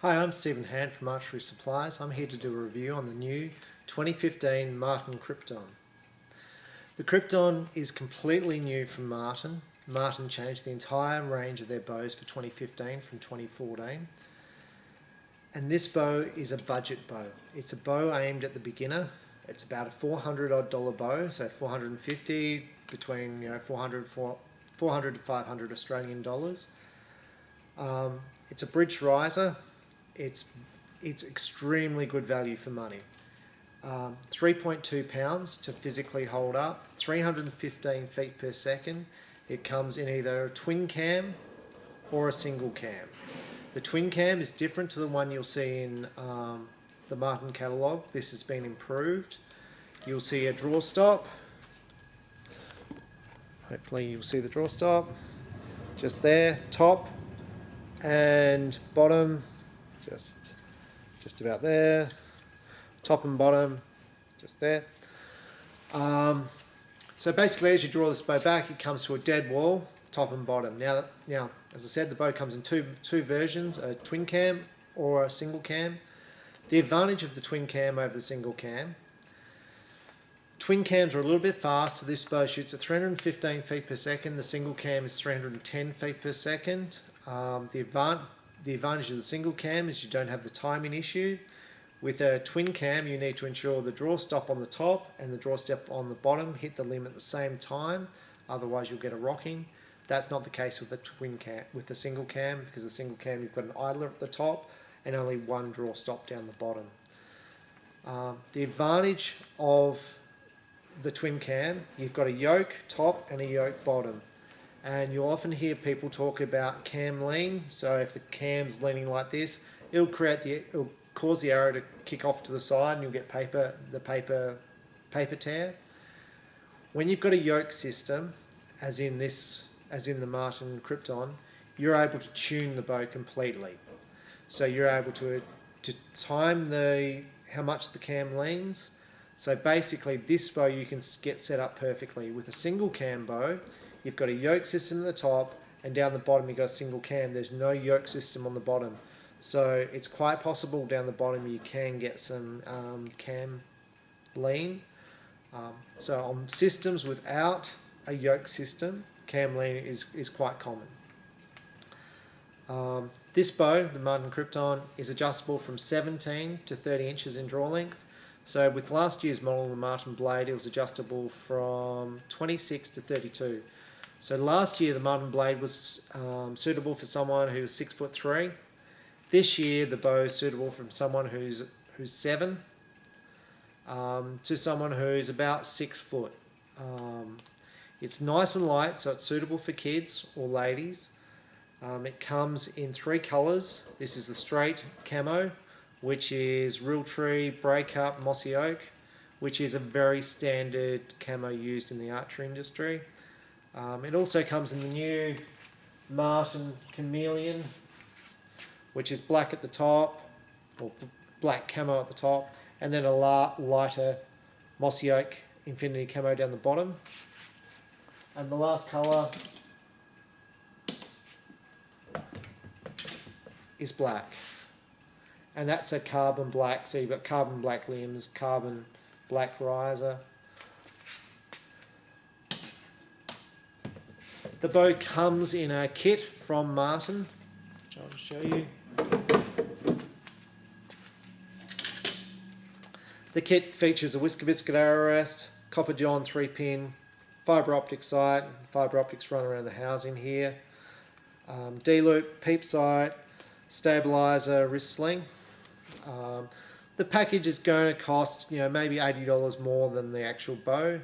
Hi, I'm Stephen Hand from Archery Supplies. I'm here to do a review on the new 2015 Martin Krypton. The Krypton is completely new from Martin. Martin changed the entire range of their bows for 2015 from 2014. And this bow is a budget bow. It's a bow aimed at the beginner. It's about a $400 odd bow, so 450 between 400 to 500 Australian dollars. It's a bridge riser. It's extremely good value for money. 3.2 pounds to physically hold up, 315 feet per second. It comes in either a twin cam or a single cam. The twin cam is different to the one you'll see in the Martin catalogue. This has been improved. You'll see a draw stop. Hopefully you'll see the draw stop. Just there, top and bottom. Just about there, top and bottom, just there. So basically, as you draw this bow back, it comes to a dead wall, top and bottom. Now, as I said, the bow comes in two versions: a twin cam or a single cam. The advantage of the twin cam over the single cam: twin cams are a little bit faster. This bow shoots at 315 feet per second. The single cam is 310 feet per second. The advantage of the single cam is you don't have the timing issue. With a twin cam, you need to ensure the draw stop on the top and the draw stop on the bottom hit the limb at the same time, otherwise you'll get a rocking. That's not the case with the twin cam, with the single cam, because the single cam you've got an idler at the top and only one draw stop down the bottom. The advantage of the twin cam, you've got a yoke top and a yoke bottom. And you'll often hear people talk about cam lean. So if the cam's leaning like this, it'll cause the arrow to kick off to the side, and you'll get paper tear. When you've got a yoke system, as in the Martin Krypton, you're able to tune the bow completely. So you're able to time how much the cam leans. So basically, this bow you can get set up perfectly. With a single cam bow, you've got a yoke system at the top, and down the bottom you've got a single cam. There's no yoke system on the bottom. So it's quite possible down the bottom you can get some cam lean. So on systems without a yoke system, cam lean is quite common. This bow, the Martin Krypton, is adjustable from 17 to 30 inches in draw length. So with last year's model, the Martin Blade, it was adjustable from 26 to 32. So last year the Martin Blade was suitable for someone who's 6'3". This year the bow is suitable from someone who's 7 to someone who's about 6 foot. It's nice and light, so it's suitable for kids or ladies. It comes in 3 colours. This is the straight camo, which is real tree, breakup, mossy oak, which is a very standard camo used in the archery industry. It also comes in the new Martin Chameleon, which is black at the top, or black camo at the top, and then a lighter mossy oak infinity camo down the bottom. And the last colour is black. And that's a carbon black, so you've got carbon black limbs, carbon black riser. The bow comes in a kit from Martin, which I'll show you. The kit features a whisker biscuit arrow rest, copper john 3-pin, fibre optic sight, fibre optics run around the housing here, D-loop, peep sight, stabiliser, wrist sling. The package is going to cost maybe $80 more than the actual bow,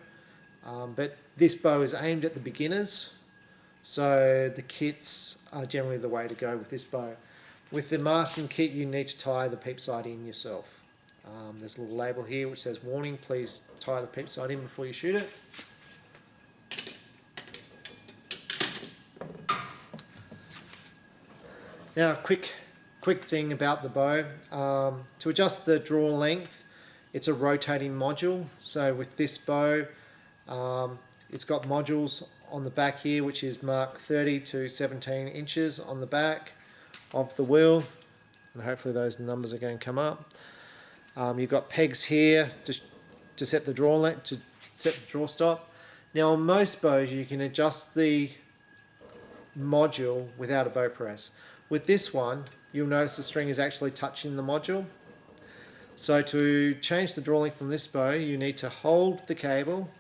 but this bow is aimed at the beginners. So the kits are generally the way to go with this bow. With the Martin kit, you need to tie the peep sight in yourself. There's a little label here which says, "Warning, please tie the peep sight in before you shoot it." Now, a quick thing about the bow. To adjust the draw length, it's a rotating module. So with this bow, it's got modules on the back here, which is marked 30 to 17 inches on the back of the wheel. and hopefully those numbers are going to come up. You've got pegs here to set the draw length, to set the draw stop. Now on most bows you can adjust the module without a bow press. With this one, you'll notice the string is actually touching the module. So to change the draw length on this bow, you need to hold the cable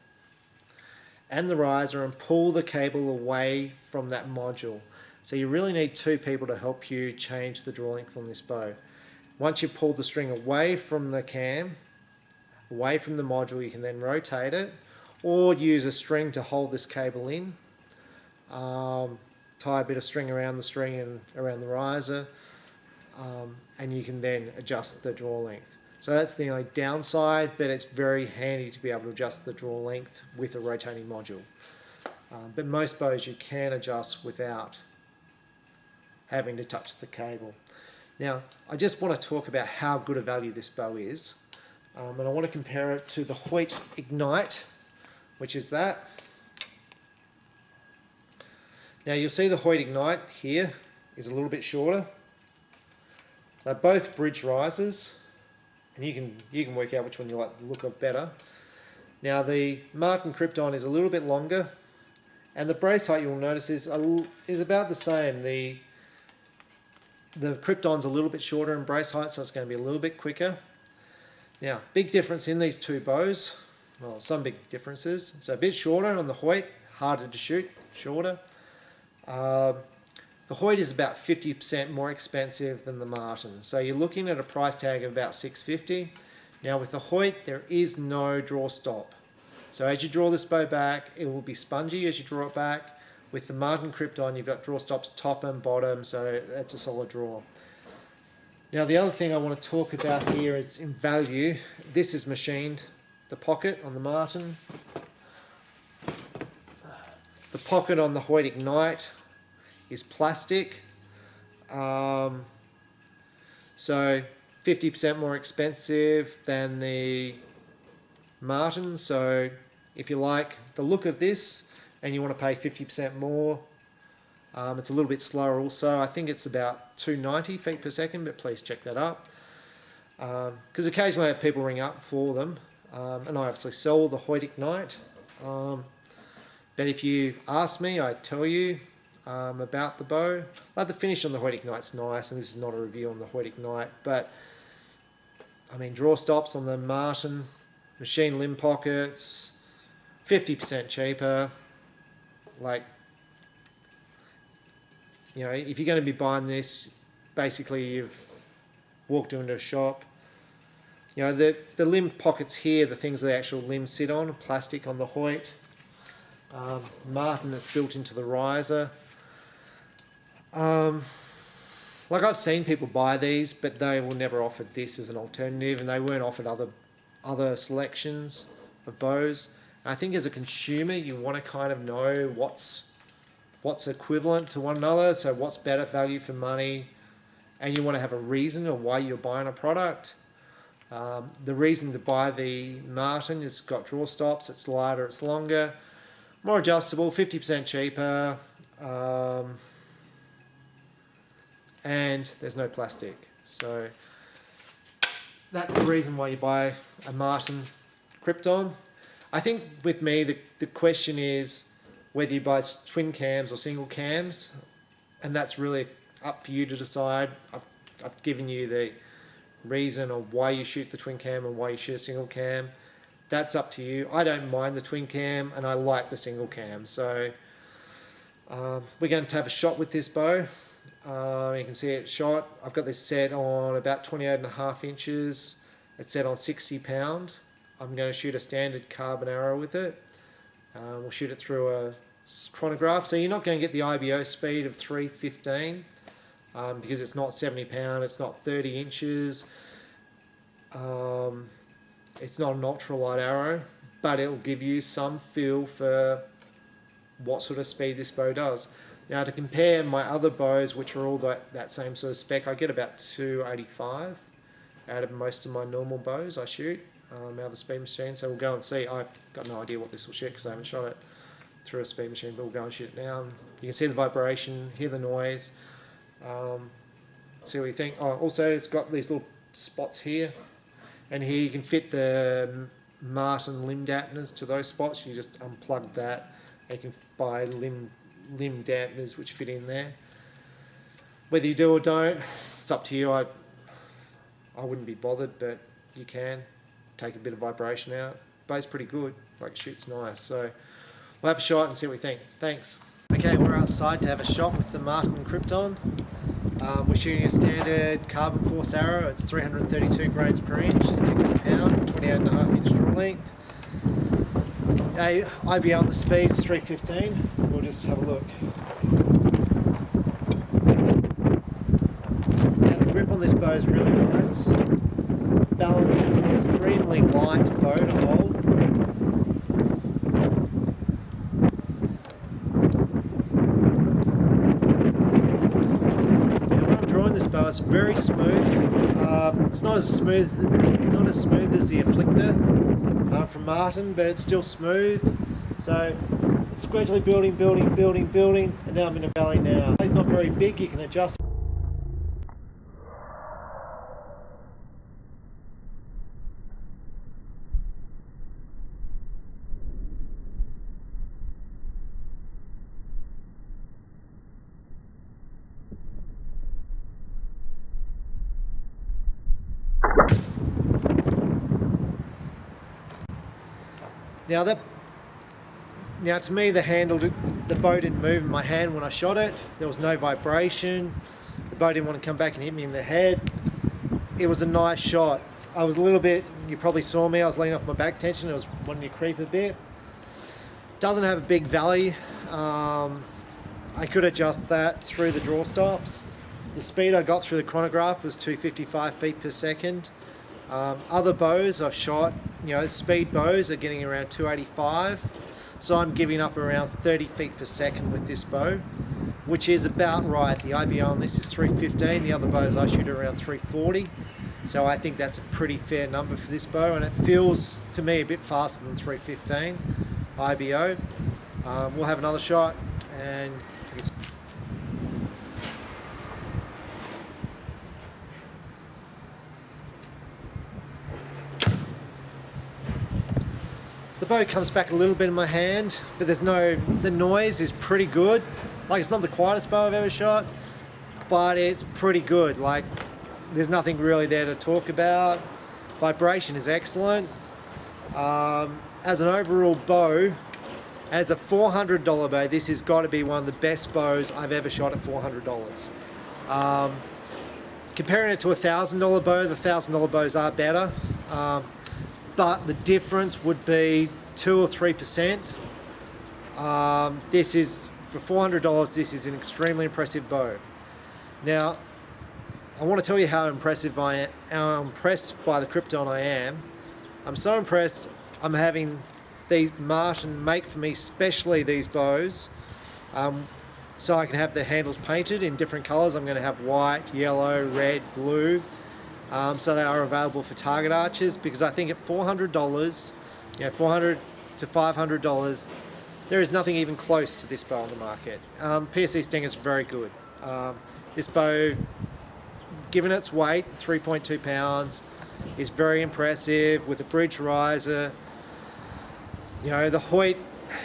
and the riser and pull the cable away from that module. So you really need two people to help you change the draw length on this bow. Once you pull the string away from the cam, away from the module, you can then rotate it or use a string to hold this cable in. Tie a bit of string around the string and around the riser, and you can then adjust the draw length. So that's the only downside, but it's very handy to be able to adjust the draw length with a rotating module. But most bows you can adjust without having to touch the cable. Now, I just want to talk about how good a value this bow is, and I want to compare it to the Hoyt Ignite, which is that. Now you'll see the Hoyt Ignite here is a little bit shorter. They're both bridge risers, and you can work out which one you like the look of better. Now the Martin Krypton is a little bit longer, and the brace height you'll notice is about the same. The Krypton's a little bit shorter in brace height, so it's going to be a little bit quicker. Now, big difference in these two bows. Well, some big differences. So a bit shorter on the Hoyt, harder to shoot, shorter. The Hoyt is about 50% more expensive than the Martin. So you're looking at a price tag of about $650. Now with the Hoyt, there is no draw stop. So as you draw this bow back, it will be spongy as you draw it back. With the Martin Krypton, you've got draw stops top and bottom, so that's a solid draw. Now the other thing I want to talk about here is in value. This is machined, the pocket on the Martin. The pocket on the Hoyt Ignite is plastic, so 50% more expensive than the Martin. So if you like the look of this and you want to pay 50% more, it's a little bit slower also. I think it's about 290 feet per second, but please check that up, because occasionally I have people ring up for them, and I obviously sell the Hoyt Ignite, but if you ask me, I tell you about the bow. Like the finish on the Hoyt Ignite's nice, and this is not a review on the Hoyt Ignite, but I mean, draw stops on the Martin, machine limb pockets, 50% cheaper. Like, you know, if you're going to be buying this, basically you've walked into a shop. You know, the limb pockets here, the things the actual limbs sit on, plastic on the Hoyt. Martin, it's built into the riser. Like I've seen people buy these, but they were never offered this as an alternative, and they weren't offered other selections of bows. And I think as a consumer, you want to kind of know what's equivalent to one another, so what's better value for money, and you want to have a reason of why you're buying a product. The reason to buy the Martin is it's got draw stops, it's lighter, it's longer, more adjustable, 50% cheaper, and there's no plastic. So that's the reason why you buy a Martin Krypton. I think with me the question is whether you buy twin cams or single cams, and that's really up for you to decide. I've given you the reason of why you shoot the twin cam and why you shoot a single cam. That's up to you. I don't mind the twin cam, and I like the single cam. So we're going to have a shot with this bow. You can see it shot. I've got this set on about 28.5 inches. It's set on 60 pound. I'm going to shoot a standard carbon arrow with it. We'll shoot it through a chronograph. So you're not going to get the IBO speed of 315 because it's not 70 pound. It's not 30 inches. It's not an ultralight arrow, but it'll give you some feel for what sort of speed this bow does. Now to compare my other bows, which are all that same sort of spec, I get about 285 out of most of my normal bows I shoot out of the speed machine. So we'll go and see. I've got no idea what this will shoot because I haven't shot it through a speed machine, but we'll go and shoot it now. You can see the vibration, hear the noise. See what you think. Oh, also it's got these little spots here, and here you can fit the Martin limb dampeners to those spots. You just unplug that, and you can buy limb dampeners which fit in there. Whether you do or don't, it's up to you. I wouldn't be bothered, but you can take a bit of vibration out. Bow's pretty good, like it shoots nice. So we'll have a shot and see what we think. Thanks. Okay, we're outside to have a shot with the Martin Krypton. We're shooting a standard carbon force arrow. It's 332 grains per inch, 60 pound, 28.5 inch draw length. IBL on the speed is 315. We'll just have a look. Now the grip on this bow is really nice. Balance is extremely light bow to hold. This bow is very smooth. It's not as smooth as the Afflictor from Martin, but it's still smooth. So it's gradually building, and now I'm in a valley now. It's not very big. You can adjust. Now to me the bow didn't move in my hand when I shot it. There was no vibration. The bow didn't want to come back and hit me in the head. It was a nice shot. I was a little bit, you probably saw me, I was leaning off my back tension. I was wanting to creep a bit. Doesn't have a big valley. I could adjust that through the draw stops. The speed I got through the chronograph was 255 feet per second. Other bows I've shot, speed bows are getting around 285, so I'm giving up around 30 feet per second with this bow, which is about right. The IBO on this is 315, the other bows I shoot around 340, so I think that's a pretty fair number for this bow, and it feels to me a bit faster than 315 IBO. We'll have another shot, and the bow comes back a little bit in my hand, but the noise is pretty good. Like, it's not the quietest bow I've ever shot, but it's pretty good. Like, there's nothing really there to talk about. Vibration is excellent. As an overall bow, as a $400 bow, this has got to be one of the best bows I've ever shot at $400. Comparing it to a $1,000 bow, the $1,000 bows are better. But the difference would be 2 or 3%. This is, for $400, this is an extremely impressive bow. Now, I want to tell you how impressed by the Krypton I am. I'm so impressed, I'm having these Martin make for me specially these bows, so I can have the handles painted in different colours. I'm going to have white, yellow, red, blue. So they are available for target archers, because I think at $400, $400 to $500, there is nothing even close to this bow on the market. PSE Stinger is very good. This bow, given its weight, 3.2 pounds, is very impressive with a bridge riser. The Hoyt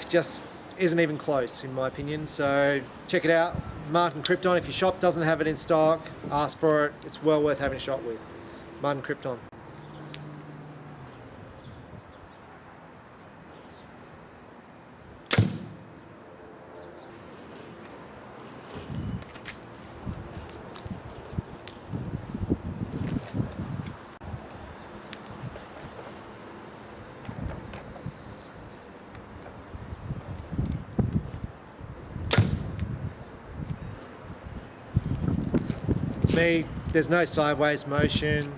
just isn't even close in my opinion. So check it out. Martin Krypton. If your shop doesn't have it in stock, ask for it. It's well worth having a shot with. Martin Krypton. To me, there's no sideways motion.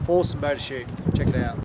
Awesome bow to shoot. Check it out.